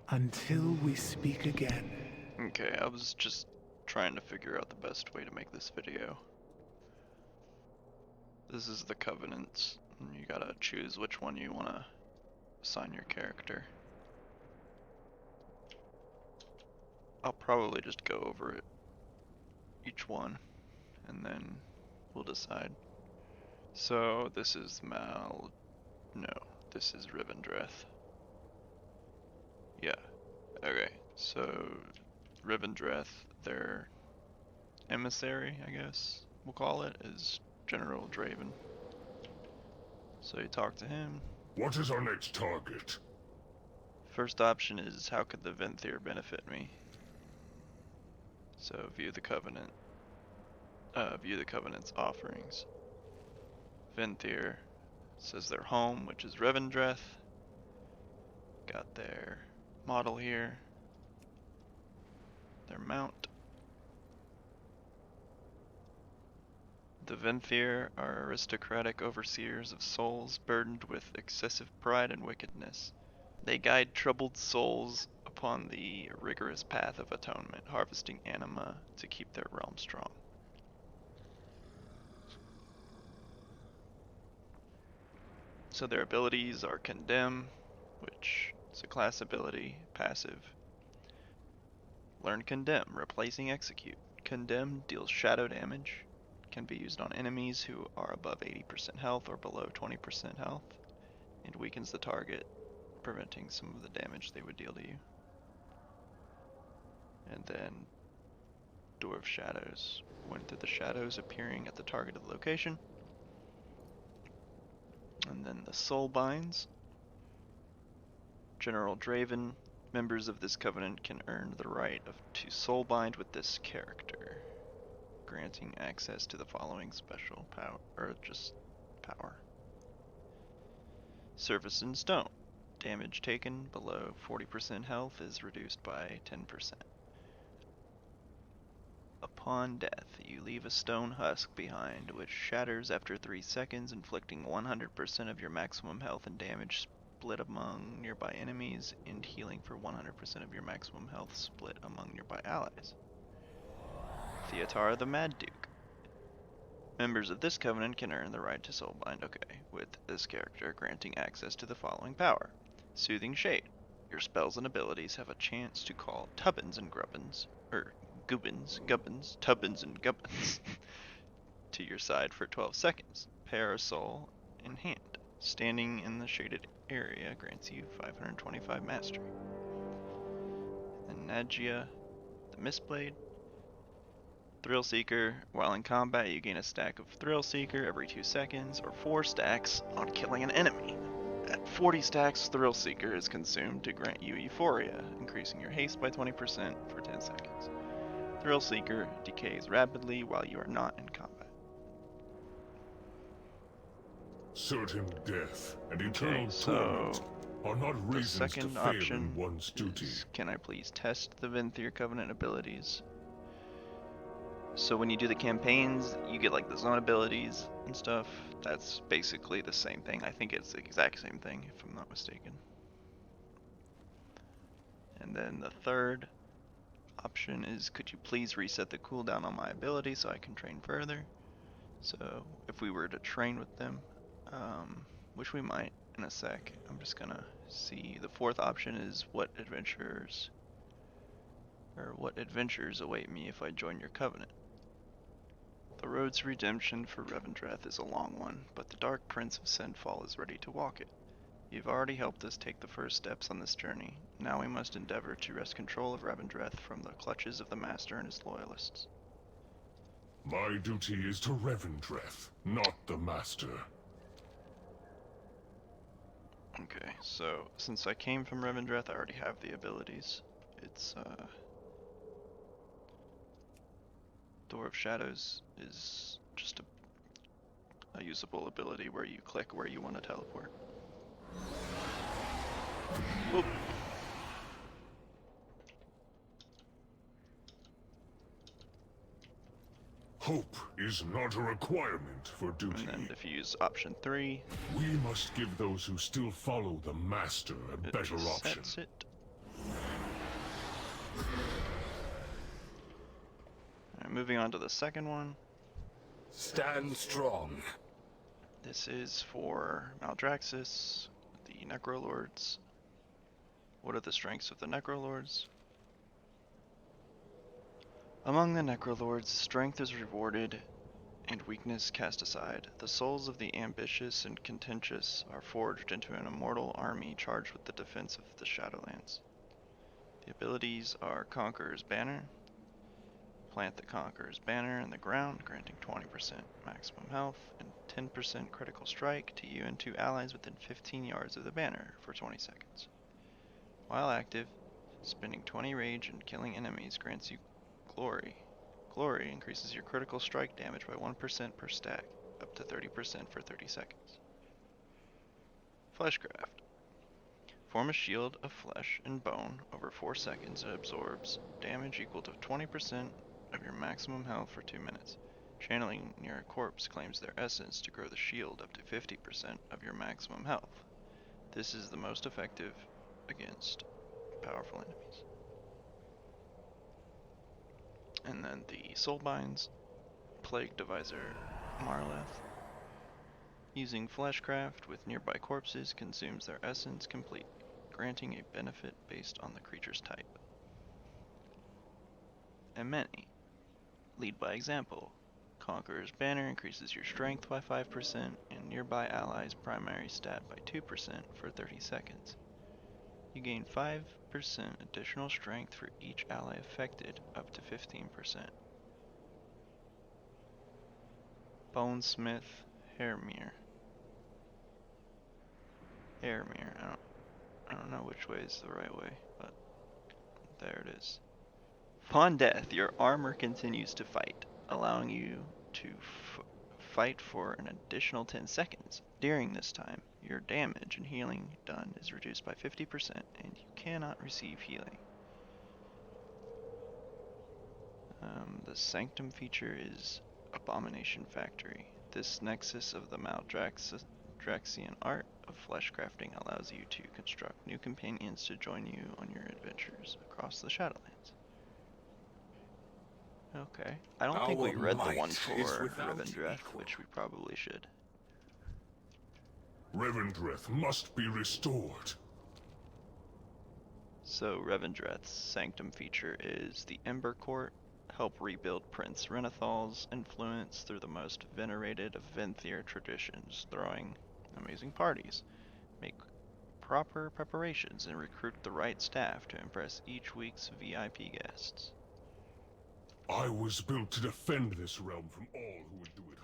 Until we speak again. Okay, I was just trying to figure out the best way to make this video. This is the Covenants, and you gotta choose which one you wanna assign your character. I'll probably just go over it, each one, and then we'll decide. So this is this is Rivendreth. Yeah, okay, so Rivendreth, their emissary, I guess we'll call it, is General Draven. So you talk to him. What is our next target? First option is, how could the Venthyr benefit me? So view the Covenant's offerings. Venthyr says their home, which is Revendreth. Got their model here. Their mount. The Venthyr are aristocratic overseers of souls burdened with excessive pride and wickedness. They guide troubled souls upon the rigorous path of atonement, harvesting anima to keep their realm strong. So their abilities are Condemn, which is a class ability, passive. Learn Condemn, replacing Execute. Condemn deals shadow damage, can be used on enemies who are above 80% health or below 20% health, and weakens the target, preventing some of the damage they would deal to you. And then Door of Shadows. Went through the shadows appearing at the targeted location. And then the Soul Binds. General Draven. Members of this covenant can earn the right to soul bind with this character, granting access to the following special power, or just power. Surface in Stone. Damage taken below 40% health is reduced by 10%. Upon death, you leave a stone husk behind, which shatters after 3 seconds, inflicting 100% of your maximum health and damage split among nearby enemies, and healing for 100% of your maximum health split among nearby allies. Theotara the Mad Duke. Members of this covenant can earn the right to soulbind, with this character, granting access to the following power. Soothing Shade. Your spells and abilities have a chance to call Tubbins and Gubbins, to your side for 12 seconds. Pair a soul in hand. Standing in the shaded area grants you 525 mastery. And Nagia, the Mistblade. Thrill Seeker. While in combat, you gain a stack of Thrill Seeker every 2 seconds, or 4 stacks on killing an enemy. At 40 stacks, Thrill Seeker is consumed to grant you Euphoria, increasing your haste by 20% for 10 seconds. Thrill Seeker decays rapidly while you are not in combat. Certain death and eternal torment are not reasons to fail in one's duty. Can I please test the Venthyr Covenant abilities? So when you do the campaigns, you get like the zone abilities and stuff. That's basically the same thing. I think it's the exact same thing, if I'm not mistaken. And then the third option is, could you please reset the cooldown on my ability so I can train further? So if we were to train with them, which we might in a sec, I'm just gonna see. The fourth option is, what adventures await me if I join your covenant? The road to redemption for Revendreth is a long one, but the Dark Prince of Sendfall is ready to walk it. You've already helped us take the first steps on this journey. Now we must endeavor to wrest control of Revendreth from the clutches of the Master and his loyalists. My duty is to Revendreth, not the Master. Okay, so since I came from Revendreth, I already have the abilities. It's Door of Shadows is just a usable ability where you click where you want to teleport. Whoop. Hope is not a requirement for duty. And then if you use option 3, we must give those who still follow the Master a better option. It. Alright, moving on to the second one. Stand strong. This is for Maldraxxus, the Necrolords. What are the strengths of the Necrolords? Among the Necrolords, strength is rewarded and weakness cast aside. The souls of the ambitious and contentious are forged into an immortal army charged with the defense of the Shadowlands. The abilities are Conqueror's Banner. Plant the Conqueror's Banner in the ground, granting 20% maximum health and 10% critical strike to you and 2 allies within 15 yards of the banner for 20 seconds. While active, spending 20 rage and killing enemies grants you glory. Glory increases your critical strike damage by 1% per stack, up to 30% for 30 seconds. Fleshcraft. Form a shield of flesh and bone over 4 seconds and absorbs damage equal to 20% of your maximum health for 2 minutes. Channeling near a corpse claims their essence to grow the shield up to 50% of your maximum health. This is the most effective against powerful enemies. And then the Soulbinds, Plague Devisor Marleth. Using Fleshcraft with nearby corpses consumes their essence completely, granting a benefit based on the creature's type. And many. Lead by example. Conqueror's Banner increases your strength by 5% and nearby allies' primary stat by 2% for 30 seconds. You gain 5% additional strength for each ally affected, up to 15%. Bonesmith Hairmere. Hairmere. I don't know which way is the right way, but there it is. Upon death, your armor continues to fight, allowing you to fight for an additional 10 seconds. During this time, your damage and healing done is reduced by 50%, and you cannot receive healing. The Sanctum feature is Abomination Factory. This nexus of the Maldraxxian art of flesh crafting allows you to construct new companions to join you on your adventures across the Shadowlands. Okay. I don't think we read the one for Revendreth, which we probably should. Revendreth must be restored. So Revendreth's Sanctum feature is the Ember Court. Help rebuild Prince Renathal's influence through the most venerated of Venthyr traditions, throwing amazing parties. Make proper preparations and recruit the right staff to impress each week's VIP guests. I was built to defend this realm from all who would do it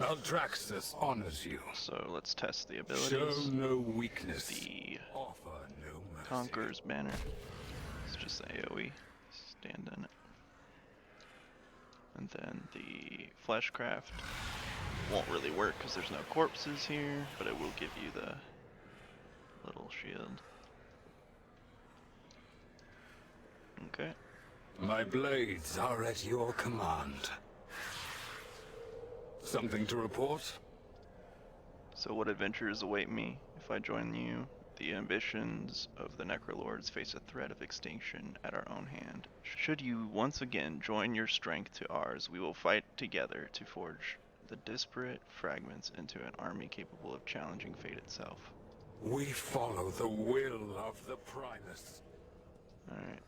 harm. Maldraxxus honors you. So let's test the abilities. Show no weakness. The Offer no mercy. Conqueror's Banner. It's just AoE. Stand in it. And then the Fleshcraft won't really work because there's no corpses here, but it will give you the little shield. Okay. My blades are at your command. Something to report? So what adventures await me if I join you? The ambitions of the Necrolords face a threat of extinction at our own hand. Should you once again join your strength to ours, we will fight together to forge the disparate fragments into an army capable of challenging fate itself. We follow the will of the Primus. Alright.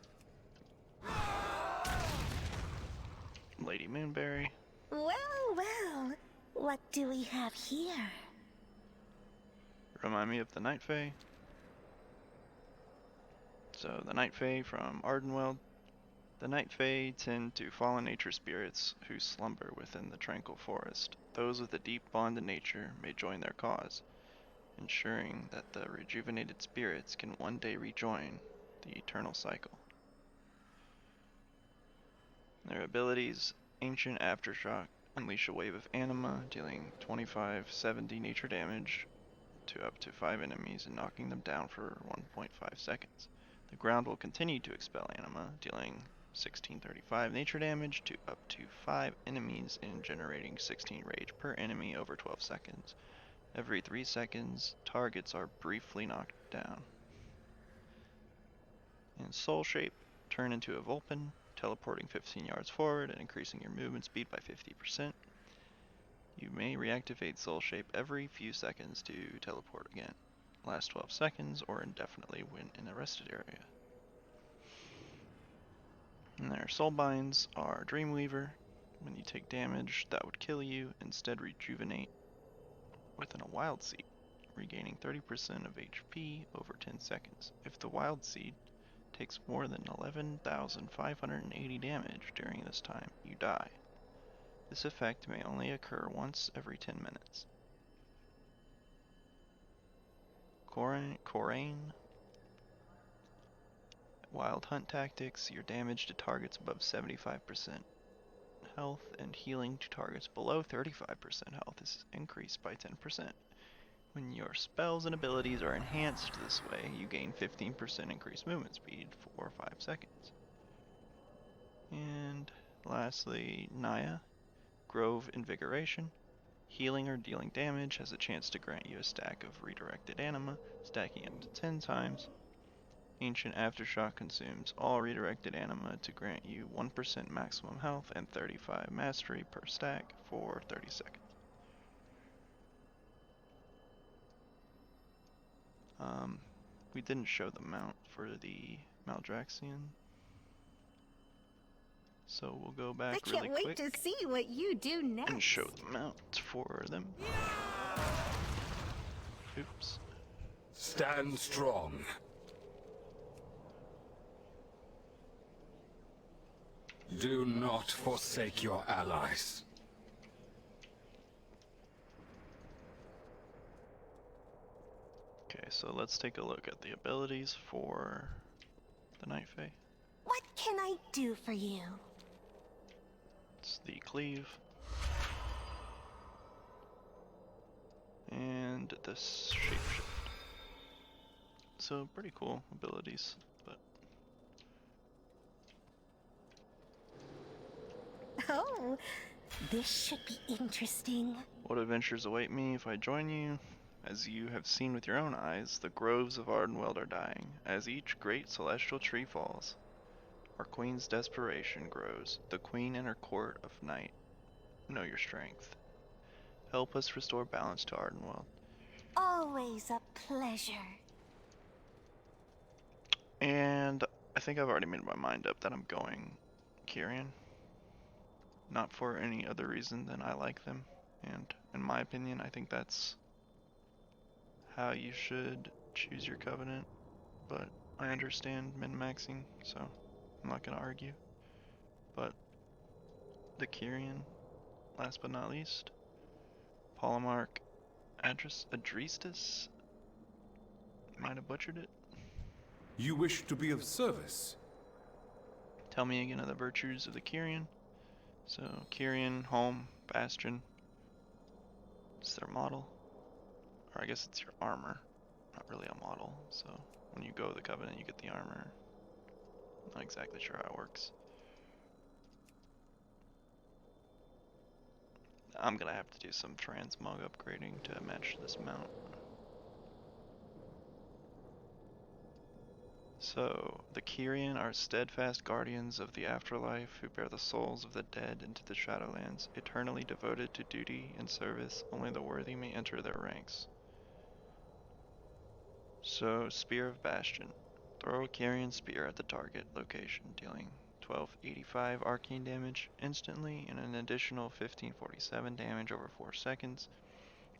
Lady Moonberry. Well, well, what do we have here? Remind me of the Night Fae. So the Night Fae from Ardenweld. The Night Fae tend to fallen nature spirits who slumber within the tranquil forest. Those with a deep bond to nature may join their cause, ensuring that the rejuvenated spirits can one day rejoin the eternal cycle. Their abilities: Ancient Aftershock, unleash a wave of anima, dealing 25-70 nature damage to up to 5 enemies and knocking them down for 1.5 seconds. The ground will continue to expel anima, dealing 1635 nature damage to up to 5 enemies and generating 16 rage per enemy over 12 seconds. Every 3 seconds, targets are briefly knocked down. In Soul Shape, turn into a Vulpin, teleporting 15 yards forward and increasing your movement speed by 50%. You may reactivate Soul Shape every few seconds to teleport again. Last 12 seconds or indefinitely when in a rested area. And their Soulbinds are Dreamweaver. When you take damage that would kill you, instead rejuvenate within a Wild Seed, regaining 30% of HP over 10 seconds. If the Wild Seed takes more than 11,580 damage during this time, you die. This effect may only occur once every 10 minutes. Kirian. Wild Hunt Tactics, your damage to targets above 75% health and healing to targets below 35% health is increased by 10%. When your spells and abilities are enhanced this way, you gain 15% increased movement speed for 5 seconds. And lastly, Naya, Grove Invigoration. Healing or dealing damage has a chance to grant you a stack of redirected anima, stacking up to 10 times. Ancient Aftershock consumes all redirected anima to grant you 1% maximum health and 35 mastery per stack for 30 seconds. We didn't show the mount for the Maldraxian, so we'll go back really quick. I can't wait to see what you do next. And show the mount for them. Oops. Stand strong. Do not forsake your allies. Okay, so let's take a look at the abilities for the Night Fae. What can I do for you? It's the Cleave. And the Shapeshift. So pretty cool abilities, but Oh, this should be interesting. what adventures await me if I join you? As you have seen with your own eyes, the groves of Ardenweld are dying. As each great celestial tree falls, our queen's desperation grows. The queen and her court of night know your strength. Help us restore balance to Ardenweld. Always a pleasure. And I think I've already made my mind up that I'm going Kirian. Not for any other reason than I like them. And in my opinion, I think that's how you should choose your covenant. But I understand min-maxing, so I'm not going to argue. But the Kirian, last but not least. Polymarch Adrestus. Might have butchered it. You wish to be of service? Tell me again of the virtues of the Kirian. So, Kirian, home, bastion. It's their model. Or I guess it's your armor. Not really a model. So, when you go to the Covenant, you get the armor. Not exactly sure how it works. I'm gonna have to do some transmog upgrading to match this mount. So, the Kirian are steadfast guardians of the afterlife who bear the souls of the dead into the Shadowlands, eternally devoted to duty and service. Only the worthy may enter their ranks. So, Spear of Bastion. Throw a Kirian spear at the target location, dealing 1285 arcane damage instantly and an additional 1547 damage over 4 seconds.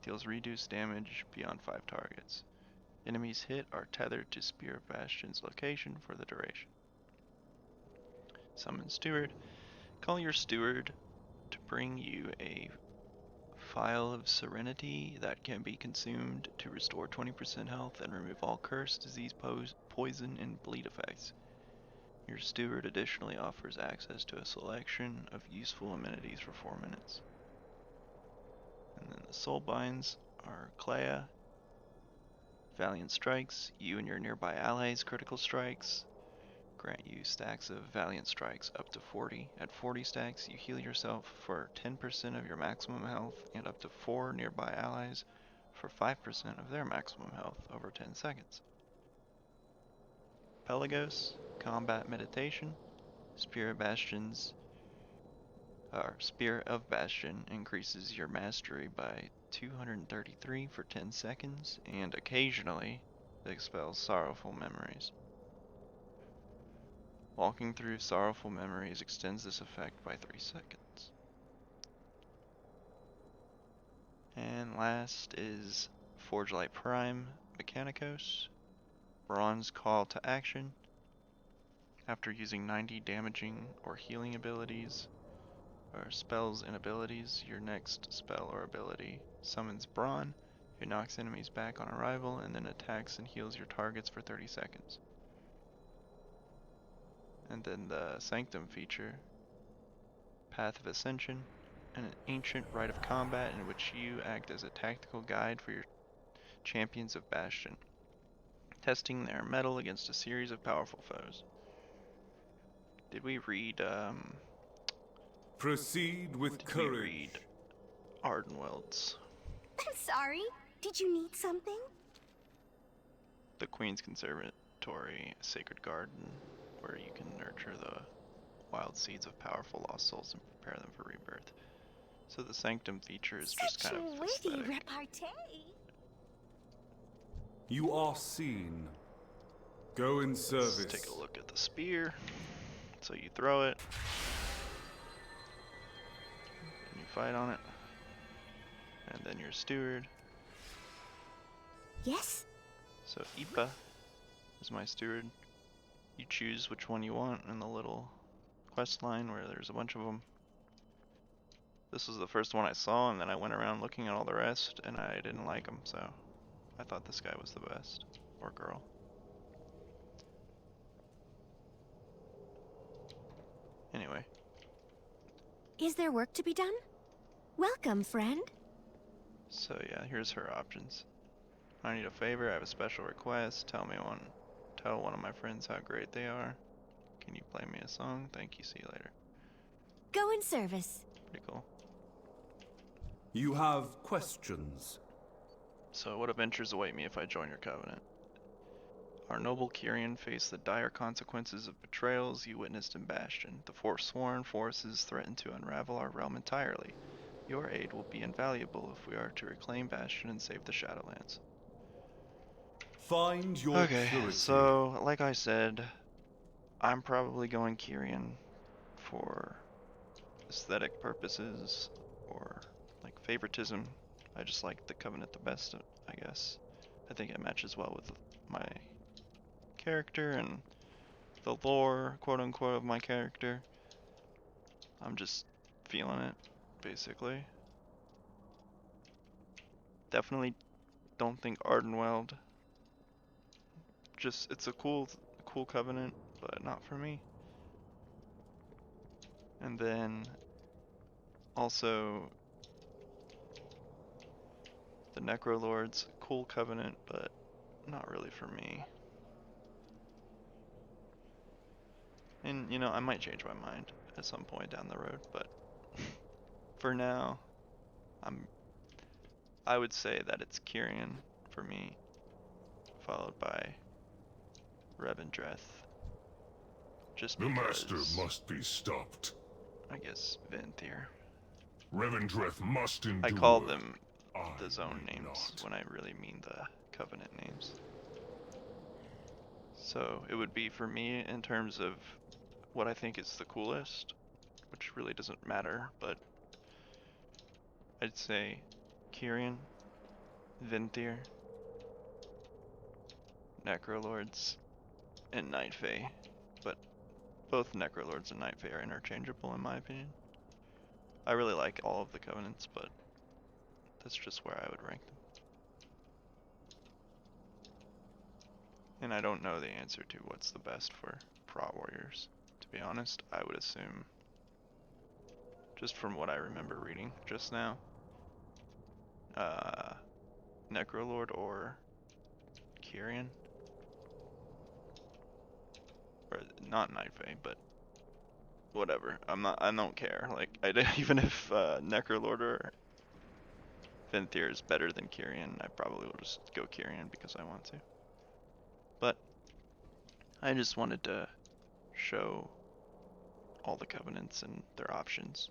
Deals reduced damage beyond 5 targets. Enemies hit are tethered to Spear of Bastion's location for the duration. Summon Steward. Call your Steward to bring you a Phial of Serenity that can be consumed to restore 20% health and remove all curse, disease, poison, and bleed effects. Your Steward additionally offers access to a selection of useful amenities for 4 minutes. And then the Soulbinds are Clea. Valiant Strikes. You and your nearby allies' critical strikes grant you stacks of Valiant Strikes up to 40. At 40 stacks, you heal yourself for 10% of your maximum health and up to 4 nearby allies for 5% of their maximum health over 10 seconds. Pelagos. Combat Meditation. Spear of Bastion increases your mastery by 233 for 10 seconds, and occasionally expels sorrowful memories. Walking through sorrowful memories extends this effect by 3 seconds. And last is Forge Light Prime Mechanicos. Bronze Call to Action. After using 90 damaging or healing abilities, or spells and abilities, your next spell or ability summons Brawn, who knocks enemies back on arrival and then attacks and heals your targets for 30 seconds. And then the Sanctum feature, Path of Ascension, an ancient rite of combat in which you act as a tactical guide for your champions of Bastion, testing their mettle against a series of powerful foes. Did we read, Proceed with did we courage. read Ardenweld's I'm sorry. Did you need something? The Queen's Conservatory, a sacred garden where you can nurture the wild seeds of powerful lost souls and prepare them for rebirth. So the Sanctum feature is just Such kind of witty aesthetic. repartee. You are seen. Go in service. Let's take a look at the spear. So you throw it, and you fight on it, and then your steward. Yes? So Ipa is my steward. You choose which one you want in the little quest line where there's a bunch of them. This was the first one I saw, and then I went around looking at all the rest, and I didn't like them, so I thought this guy was the best. Or girl. Anyway. Is there work to be done? Welcome, friend. So yeah, here's her options. I need a favor, I have a special request, tell one of my friends how great they are. Can you play me a song? Thank you, see you later. Go in service. Pretty cool. You have questions. So what adventures await me if I join your covenant? Our noble Kirian faced the dire consequences of betrayals you witnessed in Bastion. The forsworn forces threaten to unravel our realm entirely. Your aid will be invaluable if we are to reclaim Bastion and save the Shadowlands. Find your purity. So like I said, I'm probably going Kirian for aesthetic purposes or like favoritism. I just like the Covenant the best, I guess. I think it matches well with my character and the lore, quote unquote, of my character. I'm just feeling it, basically. Definitely don't think Ardenweld. Just, it's a cool covenant, but not for me. And then also the Necrolords, cool covenant, but not really for me. And you know, I might change my mind at some point down the road, but for now, I would say that it's Kirian for me, followed by Revendreth. Just The because, Master must be stopped. I guess Venthyr. Revendreth must endure. I call them I the zone may names not. when I really mean the covenant names. So it would be for me in terms of what I think is the coolest, which really doesn't matter, but I'd say Kirian, Venthyr, Necrolords, and Night Fae. But both Necrolords and Night Fae are interchangeable in my opinion. I really like all of the covenants, but that's just where I would rank them. And I don't know the answer to what's the best for Prot Warriors. To be honest, I would assume, just from what I remember reading just now, Necrolord or Kirian. Or not Night Fae, but whatever. I don't care. Like, even if Necrolord or Venthyr is better than Kirian, I probably will just go Kirian because I want to. But I just wanted to show all the covenants and their options.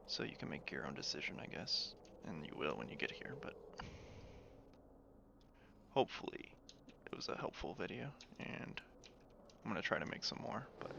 So you can make your own decision, I guess. And you will when you get here, but hopefully it was a helpful video, and I'm gonna try to make some more, but